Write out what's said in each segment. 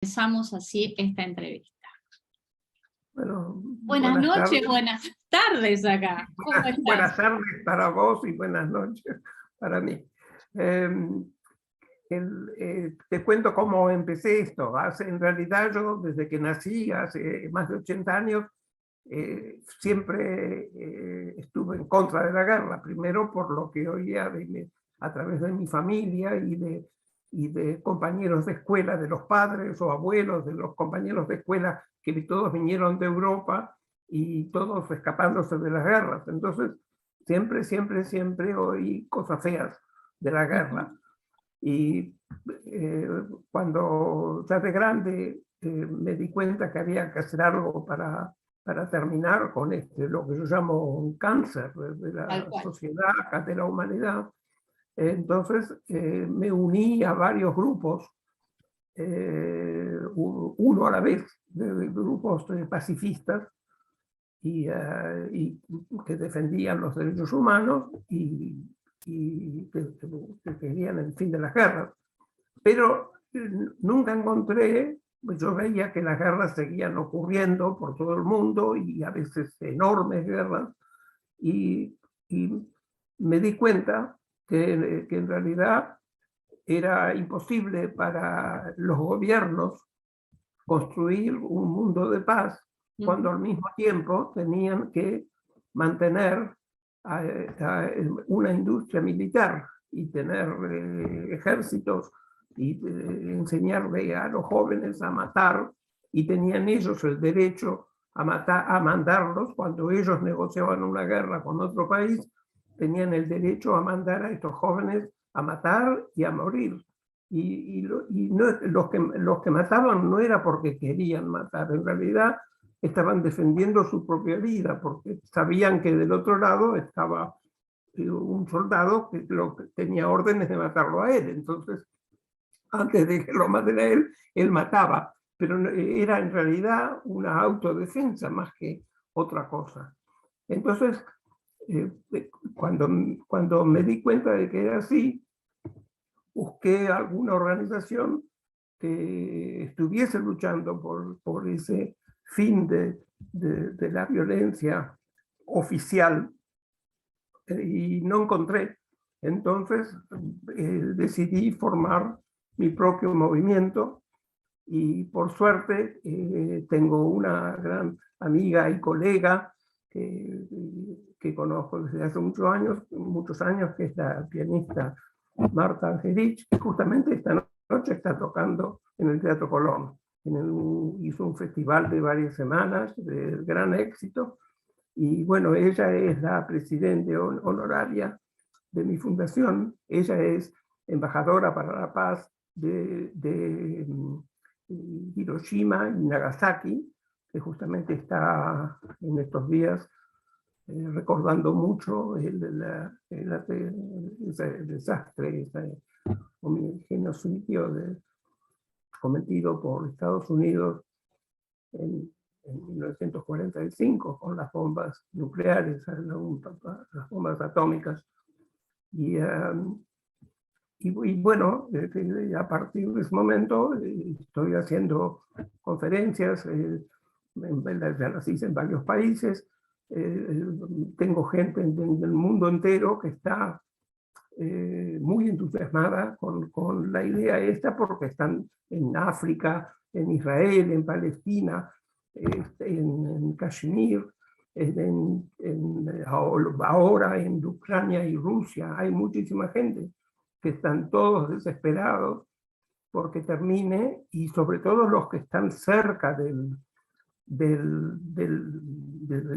Empezamos así esta entrevista. Bueno, Buenas noches, buenas tardes acá. ¿Cómo estás? Buenas tardes para vos y buenas noches para mí. Te cuento cómo empecé esto. En realidad yo desde que nací, hace más de 80 años, siempre estuve en contra de la guerra. Primero por lo que oía a través de mi familia y de compañeros de escuela, de los padres o abuelos de los compañeros de escuela, que todos vinieron de Europa y todos escapándose de las guerras. Entonces, siempre oí cosas feas de la guerra. Y cuando ya de grande me di cuenta que había que hacer algo para terminar con lo que yo llamo un cáncer de la sociedad, de la humanidad. Entonces me uní a varios grupos, uno a la vez, de grupos pacifistas y que defendían los derechos humanos y que querían el fin de las guerras. Pero nunca encontré, yo veía que las guerras seguían ocurriendo por todo el mundo y a veces enormes guerras, y me di cuenta que en realidad era imposible para los gobiernos construir un mundo de paz cuando al mismo tiempo tenían que mantener una industria militar y tener ejércitos y enseñarle a los jóvenes a matar, y tenían ellos el derecho a mandarlos cuando ellos negociaban una guerra con otro país, tenían el derecho a mandar a estos jóvenes a matar y a morir. Los que mataban no era porque querían matar, en realidad estaban defendiendo su propia vida, porque sabían que del otro lado estaba un soldado que tenía órdenes de matarlo a él. Entonces, antes de que lo maten a él mataba, pero era en realidad una autodefensa más que otra cosa. Entonces, cuando me di cuenta de que era así, busqué alguna organización que estuviese luchando por ese fin de la violencia oficial, y no encontré. Entonces decidí formar mi propio movimiento, y por suerte tengo una gran amiga y colega que conozco desde hace muchos años, que es la pianista Marta Angelich, que justamente esta noche está tocando en el Teatro Colón. Hizo un festival de varias semanas de gran éxito, y bueno, ella es la presidenta honoraria de mi fundación. Ella es embajadora para la paz de Hiroshima y Nagasaki, que justamente está en estos días recordando mucho el desastre, ese genocidio cometido por Estados Unidos en 1945 con las bombas nucleares, las bombas atómicas. Y bueno, a partir de ese momento estoy haciendo conferencias, ya las hice en varios países. Tengo gente en el mundo entero que está muy entusiasmada con la idea esta, porque están en África, en Israel, en Palestina, en Kashmir, ahora en Ucrania y Rusia. Hay muchísima gente que están todos desesperados porque termine, y sobre todo los que están cerca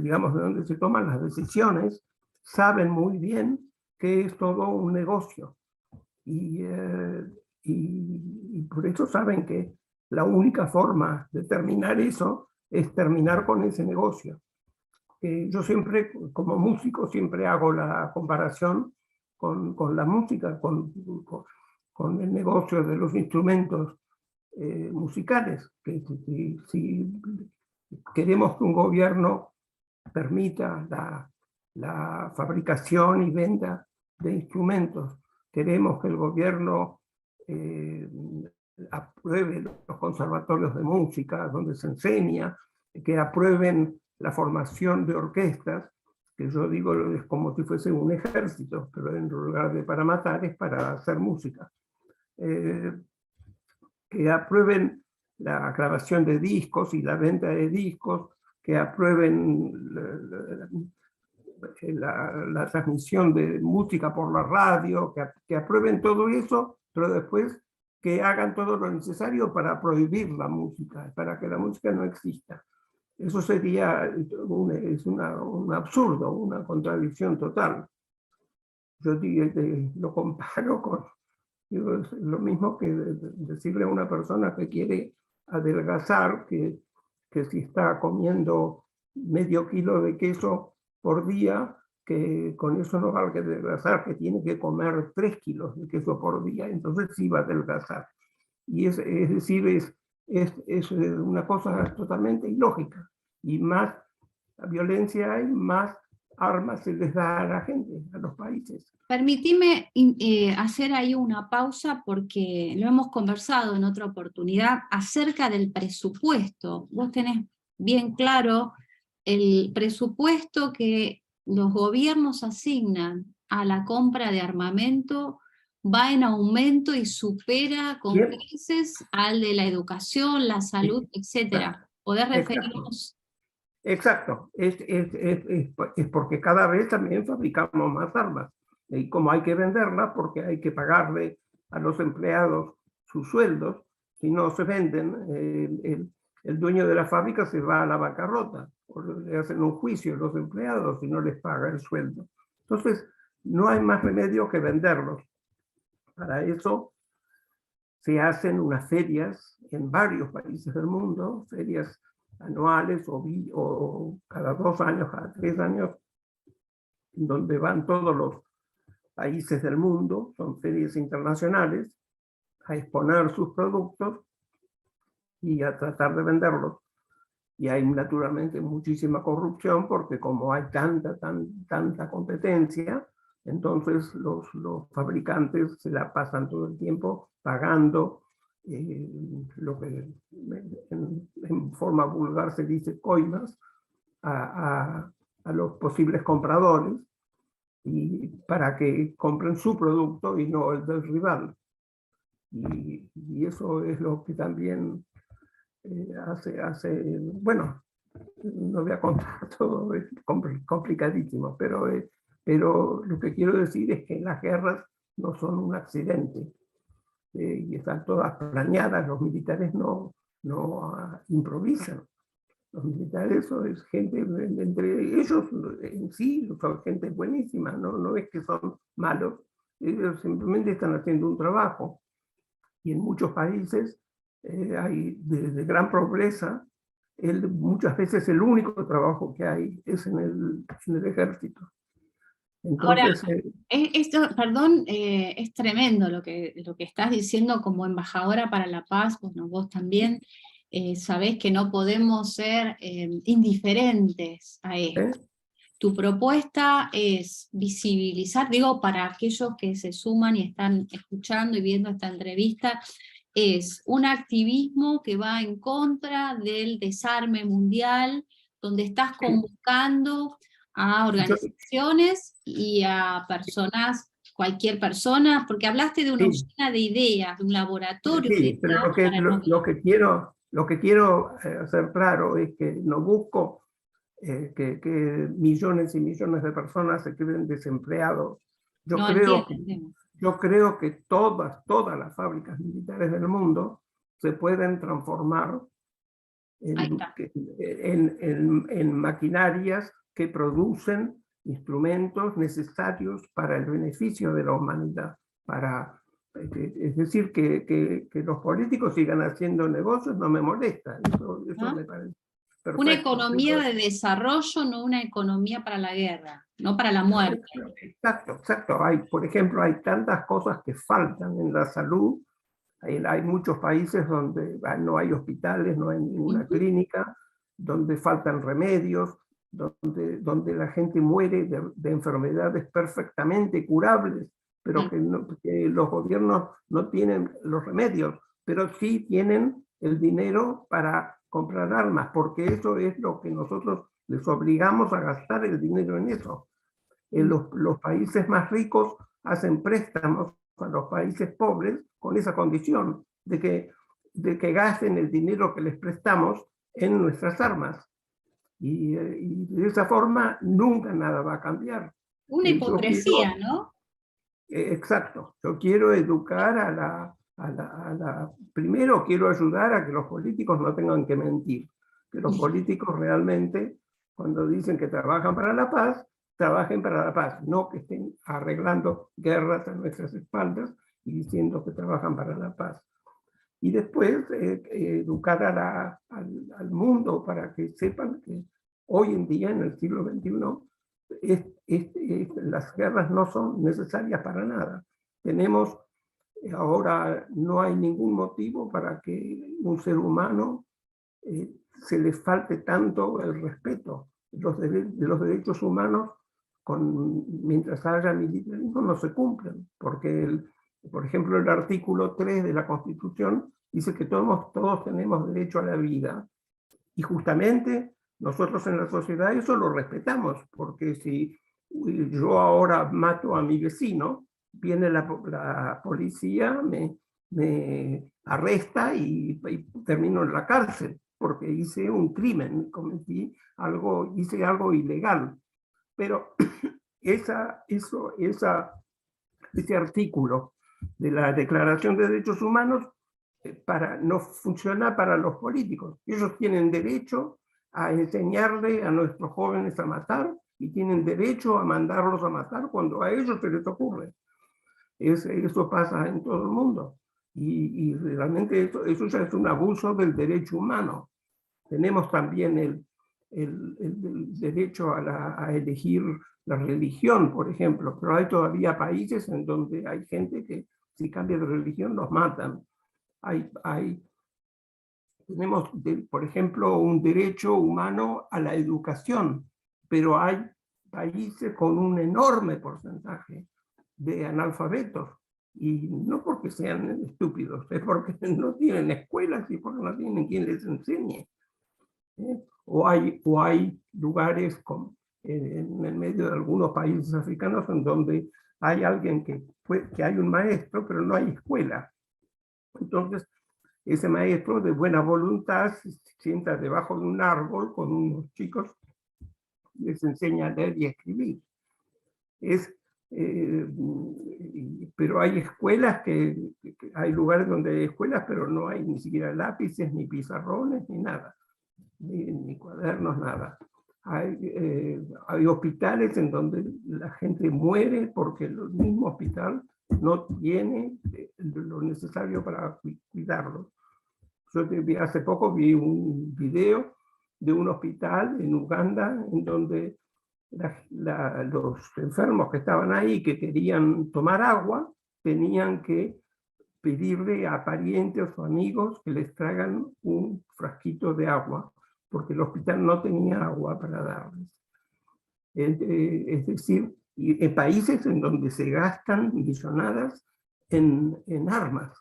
digamos, de donde se toman las decisiones, saben muy bien que es todo un negocio, y por eso saben que la única forma de terminar eso es terminar con ese negocio. Yo siempre, como músico, siempre hago la comparación con la música, con el negocio de los instrumentos musicales, que si queremos que un gobierno permita la fabricación y venta de instrumentos, queremos que el gobierno aprueben los conservatorios de música, donde se enseña, que aprueben la formación de orquestas, que yo digo es como si fuese un ejército, pero en lugar de para matar es para hacer música. Que aprueben la grabación de discos y la venta de discos, que aprueben la transmisión de música por la radio, que aprueben todo eso, pero después que hagan todo lo necesario para prohibir la música, para que la música no exista. Eso sería un absurdo, una contradicción total. Yo lo comparo con, digo, es lo mismo que decirle a una persona que quiere adelgazar, que si está comiendo medio kilo de queso por día, que con eso no va a adelgazar, que tiene que comer 3 kilos de queso por día, entonces sí va a adelgazar. Y es decir, es una cosa totalmente ilógica. Y más violencia hay, más armas se les da a la gente, a los países. Permitime hacer ahí una pausa porque lo hemos conversado en otra oportunidad acerca del presupuesto. Vos tenés bien claro el presupuesto que los gobiernos asignan a la compra de armamento va en aumento y supera con Bien. creces al de la educación, la salud, etc. ¿Podés referirnos? Exacto. Es porque cada vez también fabricamos más armas. Y como hay que venderlas, porque hay que pagarle a los empleados sus sueldos, si no se venden, el dueño de la fábrica se va a la bancarrota, o le hacen un juicio a los empleados y no les paga el sueldo. Entonces, no hay más remedio que venderlos. Para eso se hacen unas ferias en varios países del mundo, ferias anuales o cada 2 años, cada 3 años, donde van todos los países del mundo, son ferias internacionales, a exponer sus productos y a tratar de venderlos. Y hay naturalmente muchísima corrupción porque como hay tanta competencia, entonces los fabricantes se la pasan todo el tiempo pagando lo que en forma vulgar se dice coimas a los posibles compradores y para que compren su producto y no el del rival. Y eso es lo que también bueno, no voy a contar todo, es complicadísimo, pero lo que quiero decir es que las guerras no son un accidente y están todas planeadas, los militares no improvisan. Los militares son gente, entre ellos en sí, son gente buenísima, no es que son malos, ellos simplemente están haciendo un trabajo. Y en muchos países hay de gran pobreza, muchas veces el único trabajo que hay es en el ejército. Entonces, Ahora, esto, perdón, es tremendo lo que estás diciendo como embajadora para la paz. Bueno, vos también sabés que no podemos ser indiferentes a esto. Tu propuesta es visibilizar, digo, para aquellos que se suman y están escuchando y viendo esta entrevista, es un activismo que va en contra del desarme mundial, donde estás convocando a organizaciones y a personas, cualquier persona, porque hablaste de una usina de ideas, de un laboratorio de sí, pero ideas. lo que quiero hacer claro es que no busco que millones y millones de personas se queden desempleados. Yo creo que todas las fábricas militares del mundo se pueden transformar en maquinarias que producen instrumentos necesarios para el beneficio de la humanidad. Es decir, que los políticos sigan haciendo negocios no me molesta. Eso me parece perfecto. Una economía de desarrollo, no una economía para la guerra, no para la muerte. Exacto. Por ejemplo, hay tantas cosas que faltan en la salud. Hay muchos países donde no hay hospitales, no hay ninguna clínica, donde faltan remedios, donde la gente muere de enfermedades perfectamente curables, pero que los gobiernos no tienen los remedios. pero sí tienen el dinero para comprar armas, porque eso es lo que nosotros les obligamos a gastar el dinero en eso. Los países más ricos hacen préstamos a los países pobres con esa condición de que gasten el dinero que les prestamos en nuestras armas. Y de esa forma nunca nada va a cambiar. Una Yo quiero, hipocresía, ¿no? exacto, yo quiero educar primero quiero ayudar a que los políticos no tengan que mentir, que los políticos realmente, cuando dicen que trabajan para la paz, trabajen para la paz, no que estén arreglando guerras a nuestras espaldas y diciendo que trabajan para la paz. Y después educar al mundo para que sepan que hoy en día, en el siglo XXI, las guerras no son necesarias para nada. Tenemos, ahora no hay ningún motivo para que un ser humano se le falte tanto el respeto. De los derechos humanos, mientras haya militarismo, no se cumplen, porque por ejemplo, el artículo 3 de la Constitución dice que todos tenemos derecho a la vida. Y justamente nosotros en la sociedad eso lo respetamos, porque si yo ahora mato a mi vecino, viene la policía, me arresta y termino en la cárcel, porque hice un crimen, hice algo ilegal. Pero ese artículo de la Declaración de Derechos Humanos no funciona para los políticos. Ellos tienen derecho a enseñarle a nuestros jóvenes a matar y tienen derecho a mandarlos a matar cuando a ellos se les ocurre. Eso pasa en todo el mundo. Y realmente eso ya es un abuso del derecho humano. Tenemos también el derecho a elegir la religión, por ejemplo, pero hay todavía países en donde hay gente que si cambia de religión los matan. Tenemos, por ejemplo, un derecho humano a la educación, pero hay países con un enorme porcentaje de analfabetos, y no porque sean estúpidos, es porque no tienen escuelas y porque no tienen quien les enseñe. O hay lugares en el medio de algunos países africanos en donde hay alguien que hay un maestro, pero no hay escuela. Entonces, ese maestro de buena voluntad se sienta debajo de un árbol con unos chicos, les enseña a leer y a escribir. Pero hay escuelas hay lugares donde hay escuelas, pero no hay ni siquiera lápices, ni pizarrones, ni nada, ni cuadernos, nada. Hay hospitales en donde la gente muere porque el mismo hospital no tiene lo necesario para cuidarlo. Hace poco vi un video de un hospital en Uganda en donde los enfermos que estaban ahí, que querían tomar agua, tenían que pedirle a parientes o amigos que les traigan un frasquito de agua, porque el hospital no tenía agua para darles. Es decir, en países en donde se gastan millonadas en armas.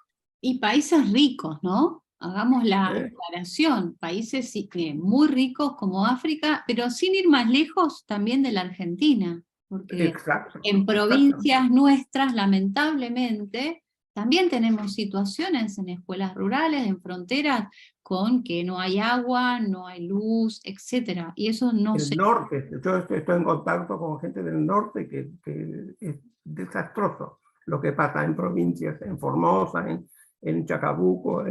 Y países ricos, ¿no? Hagamos la aclaración, países muy ricos como África, pero sin ir más lejos también de la Argentina, porque Exacto, en provincias nuestras, lamentablemente, también tenemos situaciones en escuelas rurales, en fronteras, con que no hay agua, no hay luz, etc. Y eso no el norte, yo estoy en contacto con gente del norte que es desastroso lo que pasa en provincias, en Formosa, en Chacabuco.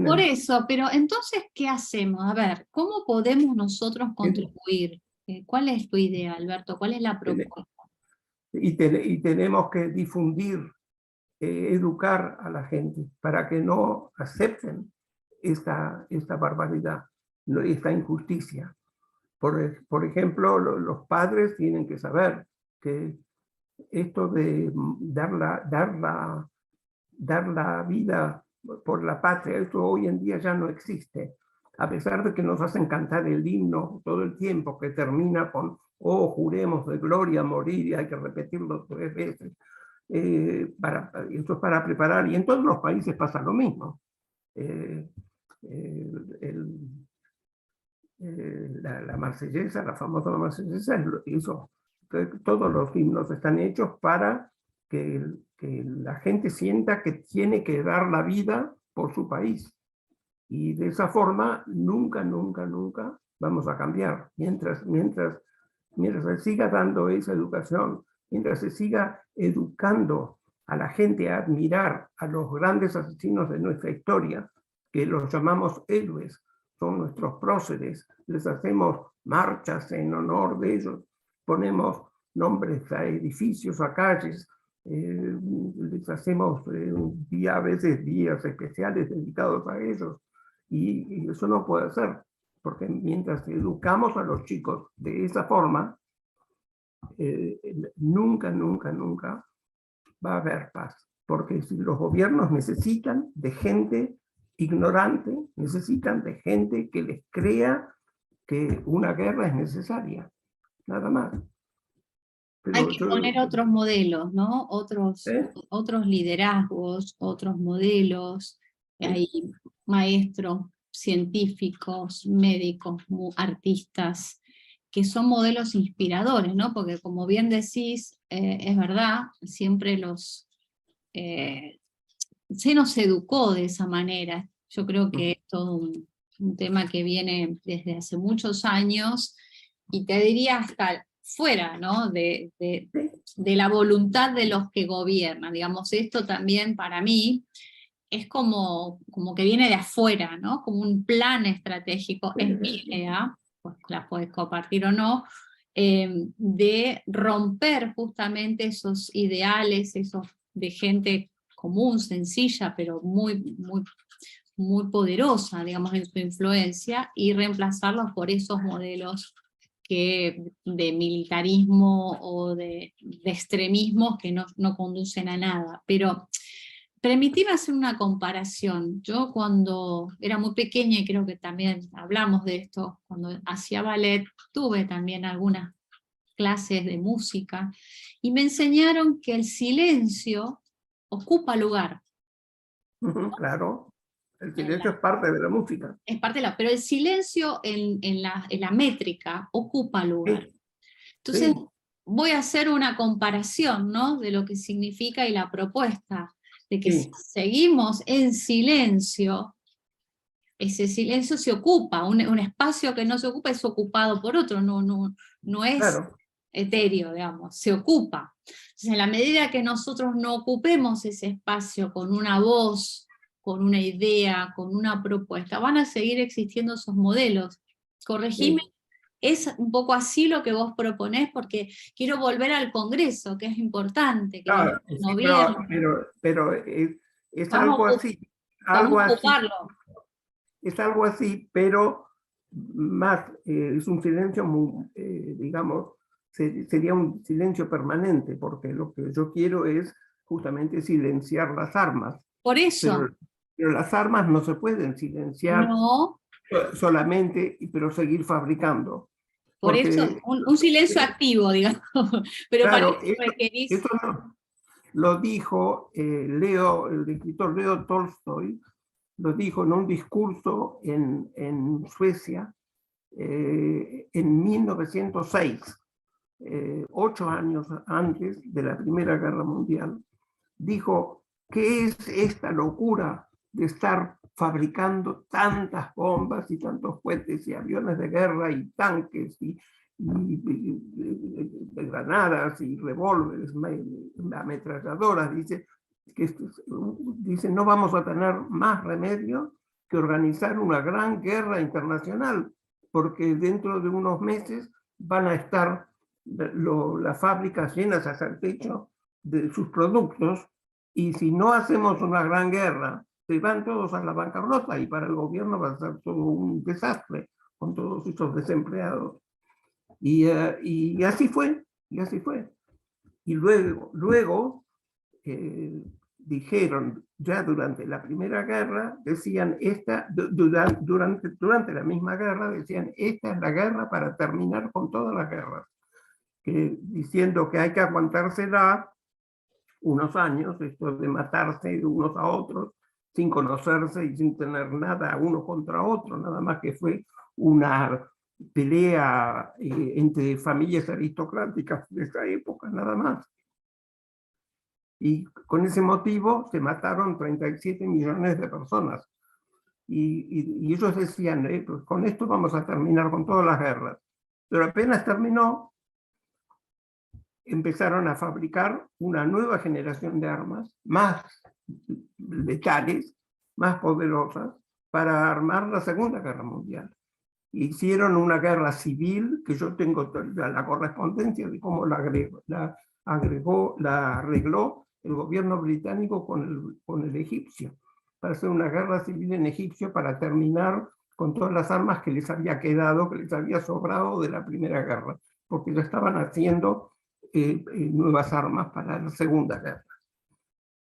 Por eso, pero entonces, ¿qué hacemos? A ver, ¿cómo podemos nosotros contribuir? ¿Cuál es tu idea, Alberto? ¿Cuál es la propuesta? Y tenemos que difundir, educar a la gente para que no acepten esta barbaridad, esta injusticia. Por ejemplo, los padres tienen que saber que esto de dar la vida por la patria, esto hoy en día ya no existe. A pesar de que nos hacen cantar el himno todo el tiempo, que termina con, oh, juremos de gloria morir, y hay que repetirlo 3 veces. Esto es para preparar, y en todos los países pasa lo mismo. eh, la marsellesa, la famosa marsellesa, eso, todos los himnos están hechos para que la gente sienta que tiene que dar la vida por su país. Y de esa forma nunca, nunca, nunca vamos a cambiar. Mientras se siga dando esa educación, mientras se siga educando a la gente a admirar a los grandes asesinos de nuestra historia, que los llamamos héroes, son nuestros próceres, les hacemos marchas en honor de ellos, ponemos nombres a edificios, a calles, les hacemos a veces días especiales dedicados a ellos, y eso no puede ser, porque mientras educamos a los chicos de esa forma, nunca, nunca, nunca va a haber paz, porque si los gobiernos necesitan de gente ignorante, necesitan de gente que les crea que una guerra es necesaria, nada más. Pero hay que poner otros modelos, ¿no? Otros liderazgos, otros modelos. Hay maestros, científicos, médicos, artistas, que son modelos inspiradores, ¿no? Porque como bien decís, es verdad, siempre se nos educó de esa manera. Yo creo que es todo un tema que viene desde hace muchos años, y te diría hasta fuera, ¿no? de la voluntad de los que gobiernan. Digamos, esto también para mí es como que viene de afuera, ¿no? Como un plan estratégico, es mi idea, pues la puedes compartir o no, de romper justamente esos ideales, esos de gente común, sencilla, pero muy, muy, muy poderosa, digamos, en su influencia, y reemplazarlos por esos modelos de militarismo o de extremismos que no conducen a nada. Pero permitime hacer una comparación. Yo cuando era muy pequeña, y creo que también hablamos de esto, cuando hacía ballet, tuve también algunas clases de música, y me enseñaron que el silencio ocupa lugar. Claro, el silencio es parte de la música. Es parte de pero el silencio en la métrica ocupa lugar. Sí. Entonces, Sí. voy a hacer una comparación, ¿no? De lo que significa y la propuesta, de que si seguimos en silencio, ese silencio se ocupa, un espacio que no se ocupa es ocupado por otro, no es Claro. etéreo, digamos, se ocupa. Entonces, en la medida que nosotros no ocupemos ese espacio con una voz, con una idea, con una propuesta, van a seguir existiendo esos modelos. Corregime, es un poco así lo que vos proponés, porque quiero volver al Congreso, que es importante, que Claro, el sí, gobierno. pero es Vamos algo a, así, vamos algo a así, ocuparlo. es algo así, pero más, es un silencio muy, digamos, sería un silencio permanente, porque lo que yo quiero es justamente silenciar las armas. Por eso. Pero las armas no se pueden silenciar No, solamente, pero seguir fabricando. por eso, Porque, un silencio activo, digamos. Pero para claro, eso requerís. esto no, lo dijo el escritor Leo Tolstoy, lo dijo en un discurso en Suecia en 1906, 8 años antes de la Primera Guerra Mundial. Dijo: ¿qué es esta locura de estar fabricando tantas bombas y tantos cohetes y aviones de guerra y tanques y granadas y revólveres, ametralladoras? Dice, no vamos a tener más remedio que organizar una gran guerra internacional, porque dentro de unos meses van a estar las fábricas llenas hasta el techo de sus productos, y si no hacemos una gran guerra, se van todos a la bancarrota, y para el gobierno va a ser todo un desastre con todos estos desempleados. Y así fue, y así fue. Y luego dijeron, ya durante la Primera Guerra, decían, durante la misma guerra, decían, esta es la guerra para terminar con todas las guerras, diciendo que hay que aguantársela unos años, esto de matarse unos a otros, sin conocerse y sin tener nada uno contra otro, nada más que fue una pelea entre familias aristocráticas de esa época, nada más. Y con ese motivo se mataron 37 millones de personas. Y ellos decían, pues con esto vamos a terminar con todas las guerras. Pero apenas terminó, empezaron a fabricar una nueva generación de armas, más letales, más poderosas, para armar la Segunda Guerra Mundial. Hicieron una guerra civil, que yo tengo la correspondencia de cómo la arregló el gobierno británico con el egipcio, para hacer una guerra civil en Egipcio para terminar con todas las armas que les había quedado, que les había sobrado de la Primera Guerra, porque ya estaban haciendo nuevas armas para la Segunda Guerra.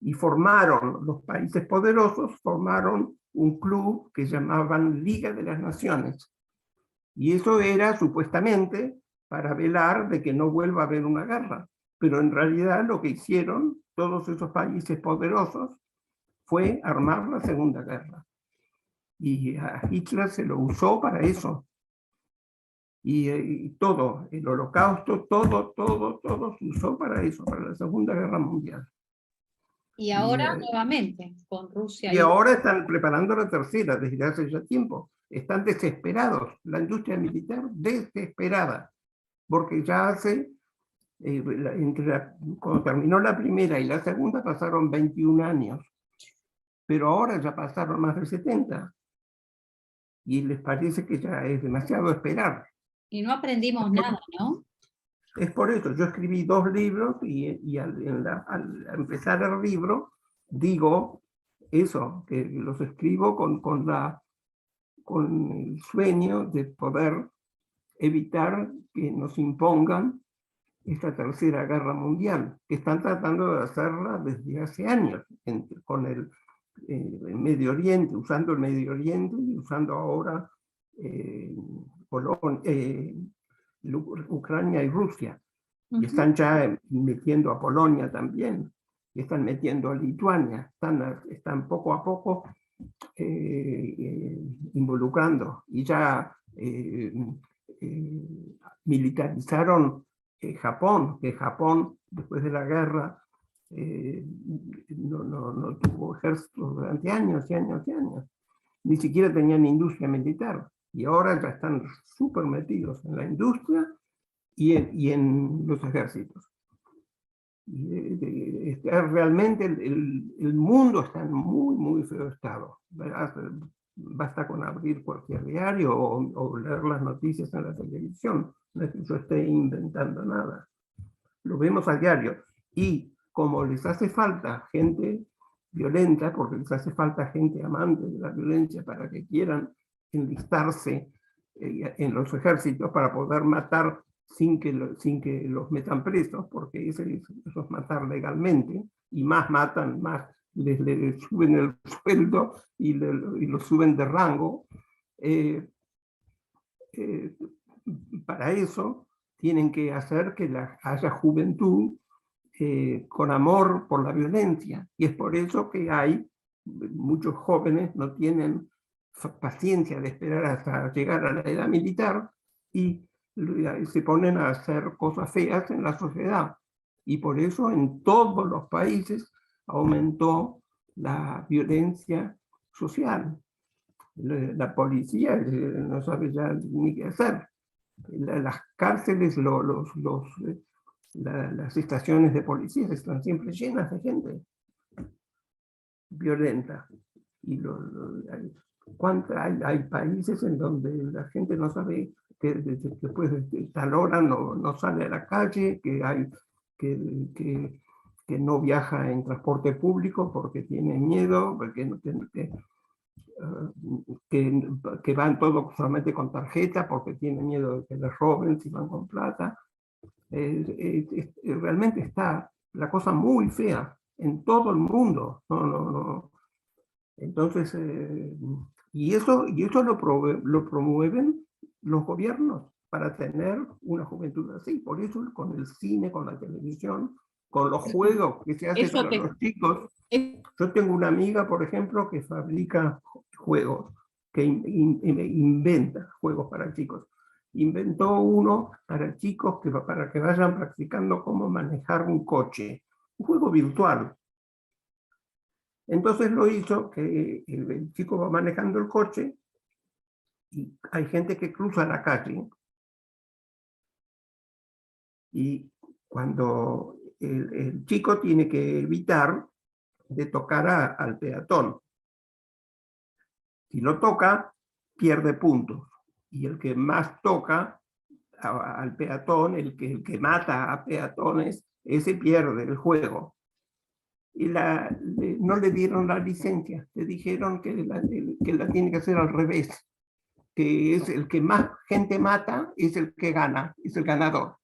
Y formaron, los países poderosos formaron un club que llamaban Liga de las Naciones. Y eso era supuestamente para velar de que no vuelva a haber una guerra. Pero en realidad lo que hicieron todos esos países poderosos fue armar la Segunda Guerra. Y a Hitler se lo usó para eso. Y todo, el Holocausto, todo se usó para eso, para la Segunda Guerra Mundial. Y ahora nuevamente, con Rusia. Y ahora están preparando la tercera, desde hace ya tiempo. Están desesperados, la industria militar desesperada, porque ya hace, cuando terminó la primera y la segunda pasaron 21 años, pero ahora ya pasaron más de 70. Y les parece que ya es demasiado esperar. Y no aprendimos nada, ¿no? Es por eso, yo escribí 2 libros y al empezar el libro digo eso, que los escribo con el sueño de poder evitar que nos impongan esta tercera guerra mundial, que están tratando de hacerla desde hace años, con el Medio Oriente, usando el Medio Oriente y usando ahora Ucrania y Rusia. Y están ya metiendo a Polonia también, y están metiendo a Lituania, están poco a poco involucrando, y ya militarizaron Japón, que Japón después de la guerra no tuvo ejército durante años y años y años, ni siquiera tenían industria militar, y ahora ya están súper metidos en la industria y en los ejércitos. Realmente el mundo está en muy feo estado. Basta con abrir cualquier diario o leer las noticias en la televisión. No es que yo esté inventando nada. Lo vemos a diario. Y como les hace falta gente violenta, porque les hace falta gente amante de la violencia para que quieran enlistarse en los ejércitos para poder matar sin que los metan presos, porque eso es matar legalmente, y más matan, más les suben el sueldo y los suben de rango. Para eso tienen que hacer que haya juventud con amor por la violencia, y es por eso que hay muchos jóvenes no tienen paciencia de esperar hasta llegar a la edad militar y se ponen a hacer cosas feas en la sociedad. Y por eso en todos los países aumentó la violencia social. La policía no sabe ya ni qué hacer. Las cárceles, las estaciones de policía están siempre llenas de gente violenta. Y hay países en donde la gente no sabe que después de tal hora no sale a la calle, que no viaja en transporte público porque tiene miedo, porque que van todos solamente con tarjeta porque tiene miedo de que les roben si van con plata. Realmente está la cosa muy fea en todo el mundo. Entonces, y eso lo promueven los gobiernos para tener una juventud así. Por eso con el cine, con la televisión, con los juegos que se hacen Eso para que... los chicos. Yo tengo una amiga, por ejemplo, que fabrica juegos, que inventa juegos para chicos. Inventó uno para chicos para que vayan practicando cómo manejar un coche, un juego virtual. Entonces lo hizo que el chico va manejando el coche y hay gente que cruza la calle y cuando el chico tiene que evitar de tocar al peatón. Si lo toca, pierde puntos. Y el que más toca al peatón, el que mata a peatones, ese pierde el juego. Y no le dieron la licencia, le dijeron que la tiene que hacer al revés, que es el que más gente mata, es el que gana, es el ganador.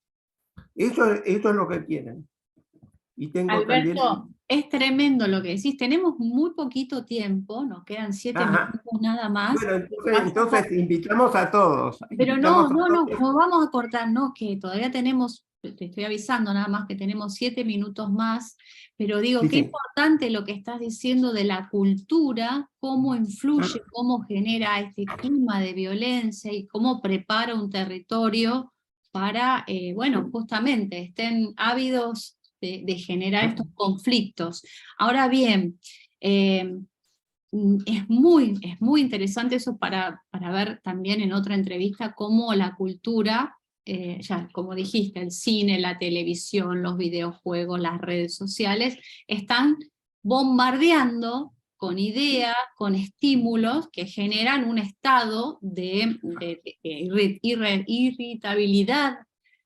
Eso es lo que quieren. Y tengo también... Alberto, es tremendo lo que decís. Tenemos muy poquito tiempo, nos quedan 7 Ajá. minutos nada más. Bueno, entonces invitamos a todos. Pero Invitamos a no, todos. nos vamos a cortar, no, que todavía tenemos, te estoy avisando nada más que tenemos 7 minutos más, pero digo, Sí, qué sí. importante lo que estás diciendo de la cultura, cómo influye, cómo genera este clima de violencia y cómo prepara un territorio para, bueno, justamente estén ávidos de generar estos conflictos. Ahora bien, es muy interesante eso para ver también en otra entrevista cómo la cultura, ya como dijiste, el cine, la televisión, los videojuegos, las redes sociales, están bombardeando con ideas, con estímulos que generan un estado de irritabilidad,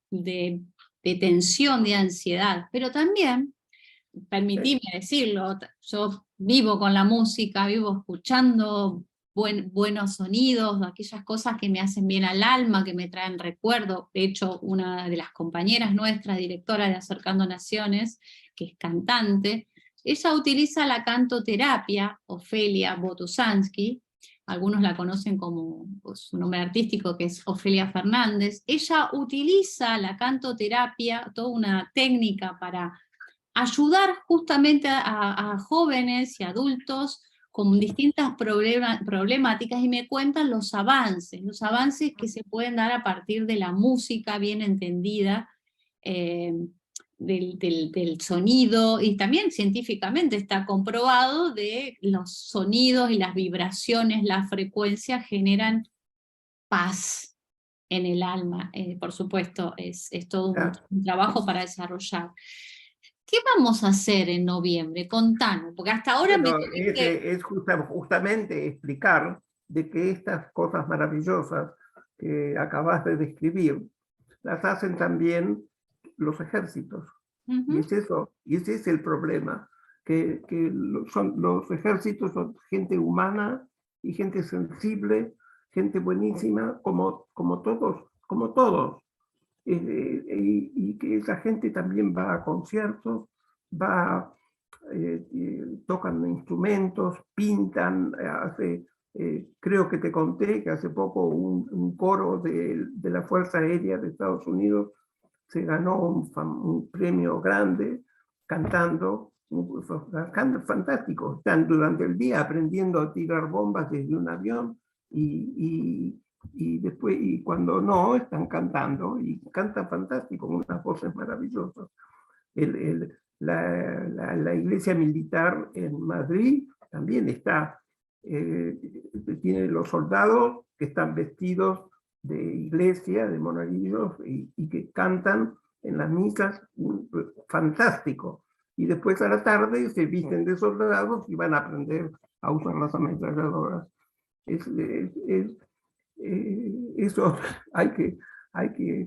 de tensión, de ansiedad, pero también permitime decirlo, yo vivo con la música, vivo escuchando buenos sonidos, aquellas cosas que me hacen bien al alma, que me traen recuerdo. De hecho, una de las compañeras nuestras, directora de Acercando Naciones, que es cantante, ella utiliza la cantoterapia, Ofelia Botusansky, algunos la conocen como su nombre artístico, que es Ofelia Fernández. Ella utiliza la cantoterapia, toda una técnica para ayudar justamente a jóvenes y adultos con distintas problemáticas, y me cuentan los avances que se pueden dar a partir de la música bien entendida, del sonido, y también científicamente está comprobado de los sonidos y las vibraciones, las frecuencias generan paz en el alma. Por supuesto, es todo un trabajo para desarrollar. ¿Qué vamos a hacer en noviembre? Contanos, porque hasta ahora me Bueno, tuviste... es justamente explicar de que estas cosas maravillosas que acabas de describir, las hacen también los ejércitos. Y es eso, y ese es el problema, que los ejércitos son gente humana y gente sensible, gente buenísima, como todos, como todos. Y que esa gente también va a conciertos, va, tocan instrumentos, pintan, creo que te conté que hace poco un coro de la Fuerza Aérea de Estados Unidos se ganó un premio grande cantando, fantástico. Están durante el día aprendiendo a tirar bombas desde un avión y después, y cuando no, están cantando y cantan fantástico, con unas voces maravillosas. La iglesia militar en Madrid también está, tiene los soldados que están vestidos de iglesia, de monaguillos, y que cantan en las misas, fantástico. Y después a la tarde se visten de soldados y van a aprender a usar las ametralladoras. Eso hay que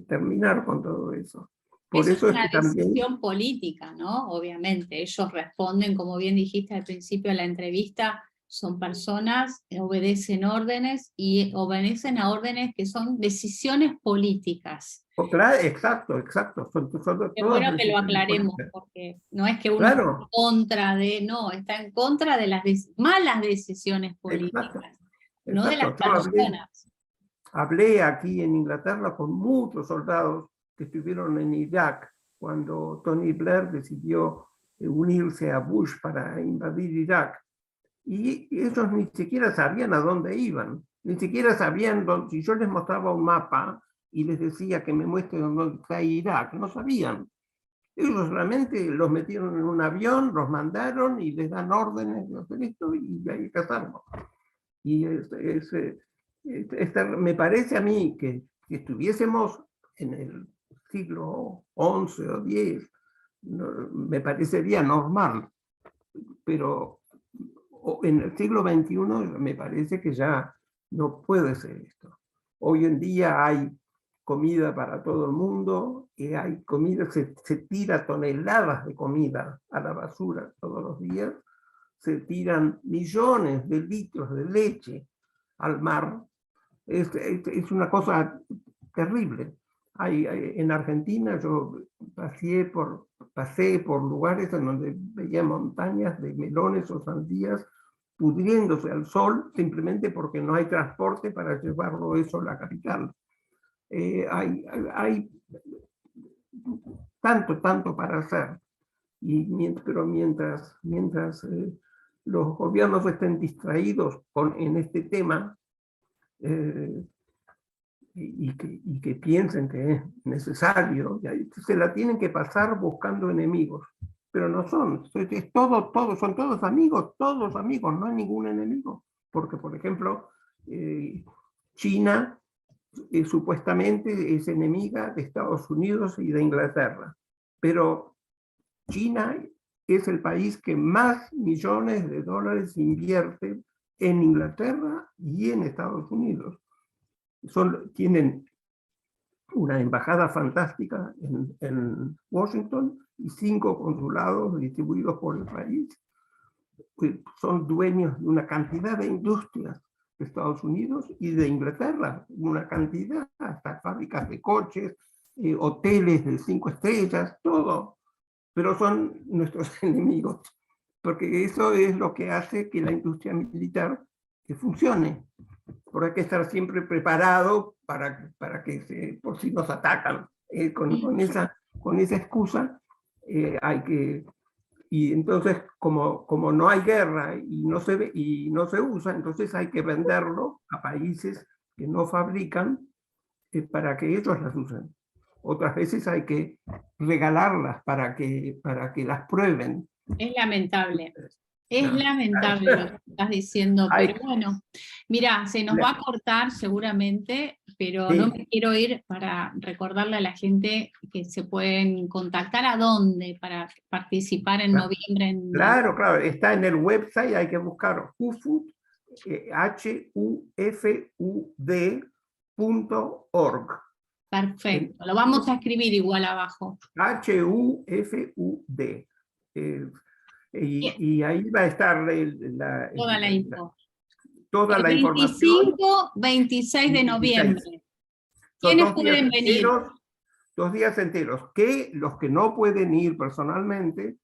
terminar con todo eso. Por Eso es eso es una que también... decisión política, ¿no? Obviamente, ellos responden, como bien dijiste al principio de la entrevista, son personas, obedecen órdenes y obedecen a órdenes que son decisiones políticas. Claro, exacto, exacto. Son Qué todas bueno que lo decisiones aclaremos, políticas. porque no es que uno está en Claro, contra de, no, está en contra de las malas decisiones exacto, políticas, no de las exacto. Yo personas. hablé aquí en Inglaterra con muchos soldados que estuvieron en Irak cuando Tony Blair decidió unirse a Bush para invadir Irak. Y ellos ni siquiera sabían a dónde iban, ni siquiera sabían dónde, si yo les mostraba un mapa y les decía que me muestren dónde está Irak, no sabían. Ellos realmente los metieron en un avión, los mandaron y les dan órdenes de hacer esto y hay que hacerlo. Y me parece a mí que si estuviésemos en el siglo XI o X, no, me parecería normal, pero en el siglo XXI me parece que ya no puede ser esto. Hoy en día hay comida para todo el mundo, y hay comida, se tira toneladas de comida a la basura todos los días, se tiran millones de litros de leche al mar. Es una cosa terrible. En Argentina yo pasé por lugares en donde veía montañas de melones o sandías pudriéndose al sol simplemente porque no hay transporte para llevarlo eso a la capital. Hay tanto para hacer, pero mientras los gobiernos estén distraídos en este tema, y que piensen que es necesario, se la tienen que pasar buscando enemigos, pero no son, son todos amigos, no hay ningún enemigo, porque por ejemplo, China supuestamente es enemiga de Estados Unidos y de Inglaterra, pero China es el país que más millones de dólares invierte en Inglaterra y en Estados Unidos. Tienen una embajada fantástica en Washington y 5 consulados distribuidos por el país. Son dueños de una cantidad de industrias de Estados Unidos y de Inglaterra, una cantidad, hasta fábricas de coches, hoteles de 5 estrellas, todo. Pero son nuestros enemigos, porque eso es lo que hace que la industria militar funcione. Porque hay que estar siempre preparado para que por si nos atacan. Con esa excusa hay que... Y entonces, como no hay guerra y no se usa, entonces hay que venderlo a países que no fabrican para que ellos las usen. Otras veces hay que regalarlas para que las prueben. Es lamentable. Es lamentable lo que estás diciendo, pero bueno, mira, se nos va a cortar seguramente, pero no me quiero ir para recordarle a la gente que se pueden contactar a dónde para participar en noviembre. Claro, está en el website, hay que buscar HUFUD, HUFUD.org. Perfecto, lo vamos a escribir igual abajo. HUFUD. Y ahí va a estar toda la info. Toda la información. 25-26 de noviembre. ¿Quiénes pueden venir? 2 días enteros, que los que no pueden ir personalmente